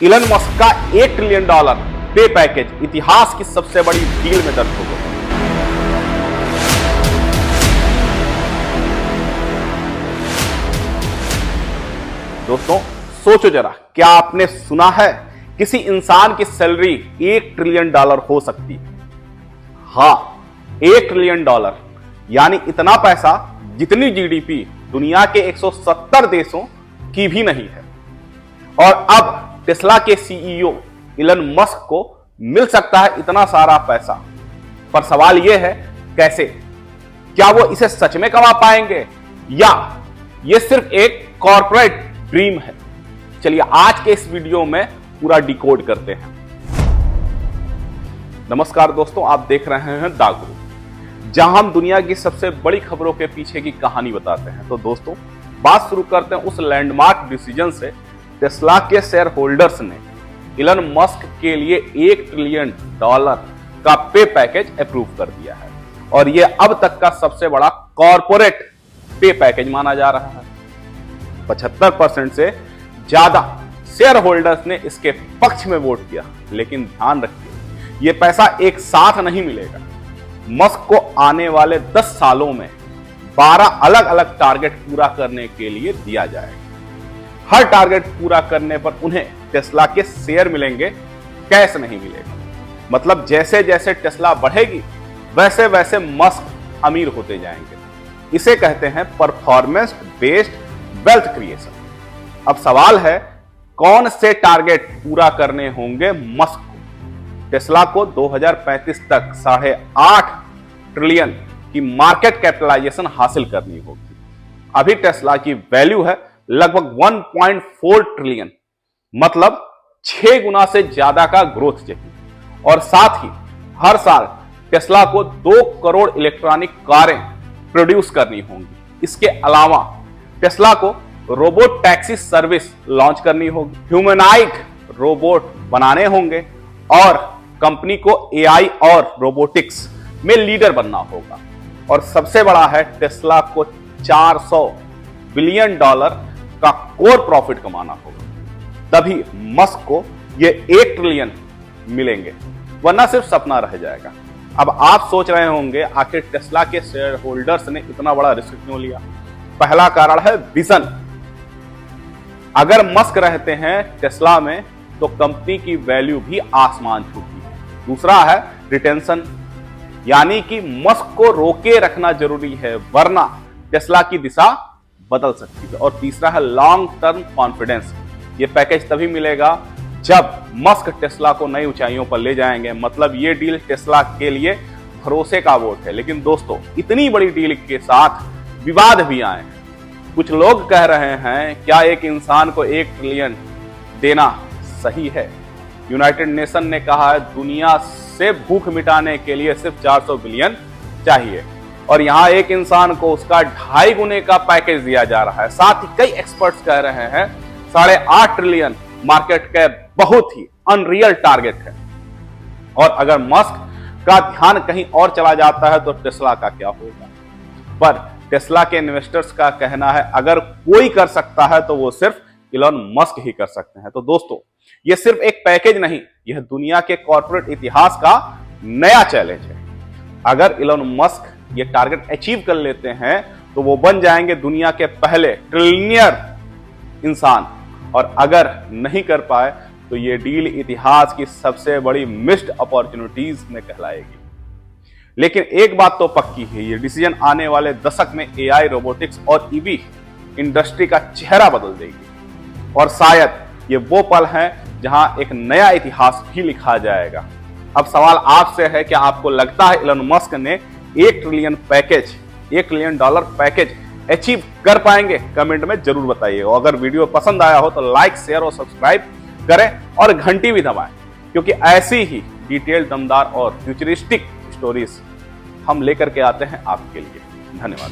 Elon Musk का $1 trillion पे package इतिहास की सबसे बड़ी डील में दर्ज हो गया। दोस्तों सोचो जरा, क्या आपने सुना है किसी इंसान की सैलरी $1 ट्रिलियन हो सकती है? हां, $1 ट्रिलियन, यानी इतना पैसा जितनी जीडीपी दुनिया के 170 देशों की भी नहीं है। और अब टेस्ला के सीईओ इलन मस्क को मिल सकता है इतना सारा पैसा, पर सवाल यह है कैसे? क्या वो इसे सच में कमा पाएंगे या ये सिर्फ एक कॉर्पोरेट ड्रीम है? चलिए आज के इस वीडियो में पूरा डिकोड करते हैं। नमस्कार दोस्तों, आप देख रहे हैं द गुरु, जहां हम दुनिया की सबसे बड़ी खबरों के पीछे की कहानी बताते हैं। तो दोस्तों बात शुरू करते हैं उस लैंडमार्क डिसीजन से। टेस्ला के शेयर होल्डर्स ने इलन मस्क के लिए $1 ट्रिलियन का पे पैकेज अप्रूव कर दिया है और यह अब तक का सबसे बड़ा कॉर्पोरेट पे पैकेज माना जा रहा है। 75% से ज्यादा शेयर होल्डर्स ने इसके पक्ष में वोट किया, लेकिन ध्यान रखिए यह पैसा एक साथ नहीं मिलेगा। मस्क को आने वाले 10 सालों में 12 अलग अलग टारगेट पूरा करने के लिए दिया जाएगा। हर टारगेट पूरा करने पर उन्हें टेस्ला के शेयर मिलेंगे, कैश नहीं मिलेगा। मतलब जैसे जैसे टेस्ला बढ़ेगी वैसे वैसे मस्क अमीर होते जाएंगे। इसे कहते हैं परफॉर्मेंस बेस्ड वेल्थ क्रिएशन। अब सवाल है कौन से टारगेट पूरा करने होंगे मस्क को? टेस्ला को 2035 तक $8.5 ट्रिलियन की मार्केट कैपिटलाइजेशन हासिल करनी होगी। अभी टेस्ला की वैल्यू है लगभग 1.4 ट्रिलियन, मतलब 6 गुना से ज्यादा का ग्रोथ चाहिए। और साथ ही हर साल टेस्ला को 2 करोड़ इलेक्ट्रॉनिक कारें प्रोड्यूस करनी होंगी। इसके अलावा टेस्ला को रोबोट टैक्सी सर्विस लॉन्च करनी होगी, ह्यूमनाइड रोबोट बनाने होंगे और कंपनी को एआई और रोबोटिक्स में लीडर बनना होगा। और सबसे बड़ा है टेस्ला को $400 बिलियन का कोर प्रॉफिट कमाना होगा, तभी मस्क को ये $1 ट्रिलियन मिलेंगे, वरना सिर्फ सपना रह जाएगा। अब आप सोच रहे होंगे आखिर टेस्ला के शेयर होल्डर्स ने इतना बड़ा रिस्क क्यों लिया? पहला कारण है विजन। अगर मस्क रहते हैं टेस्ला में तो कंपनी की वैल्यू भी आसमान छूती है। दूसरा है रिटेंशन, यानी कि मस्क को रोके रखना जरूरी है, वरना टेस्ला की दिशा बदल सकती है। और तीसरा है लॉन्ग टर्म कॉन्फिडेंस। ये पैकेज तभी मिलेगा जब मस्क टेस्ला को नई ऊंचाइयों पर ले जाएंगे। मतलब ये डील टेस्ला के लिए भरोसे का वोट है। लेकिन दोस्तों इतनी बड़ी डील के साथ विवाद भी आए हैं। कुछ लोग कह रहे हैं क्या एक इंसान को $1 ट्रिलियन देना सही है? यूनाइटेड नेशन ने कहा है दुनिया से भूख मिटाने के लिए सिर्फ 400 बिलियन चाहिए, और यहां एक इंसान को उसका 2.5 गुने का पैकेज दिया जा रहा है। साथ ही कई एक्सपर्ट्स कह रहे हैं $8.5 ट्रिलियन मार्केट कैप बहुत ही अनरियल टारगेट है। और अगर मस्क का ध्यान कहीं और चला जाता है तो टेस्ला का क्या होगा? पर टेस्ला के इन्वेस्टर्स का कहना है अगर कोई कर सकता है तो वो सिर्फ इलन मस्क ही कर सकते हैं। तो दोस्तों ये सिर्फ एक पैकेज नहीं, यह दुनिया के कॉर्पोरेट इतिहास का नया चैलेंज है। अगर इलन मस्क ये टारगेट अचीव कर लेते हैं तो वो बन जाएंगे दुनिया के पहले ट्रिलियनियर इंसान, और अगर नहीं कर पाए तो ये डील इतिहास की सबसे बड़ी मिस्ड अपॉर्चुनिटीज में कहलाएगी। लेकिन एक बात तो पक्की है, ये डिसीजन आने वाले दशक में एआई, रोबोटिक्स और ईवी इंडस्ट्री का चेहरा बदल देगी। और शायद ये वो पल हैं जहां एक नया इतिहास भी लिखा जाएगा। अब सवाल आपसे है, क्या आपको लगता है इलन मस्क ने $1 ट्रिलियन पैकेज अचीव कर पाएंगे? कमेंट में जरूर बताइए। और अगर वीडियो पसंद आया हो तो लाइक, शेयर और सब्सक्राइब करें और घंटी भी दबाएं, क्योंकि ऐसी ही डिटेल, दमदार और फ्यूचरिस्टिक स्टोरीज हम लेकर के आते हैं आपके लिए। धन्यवाद।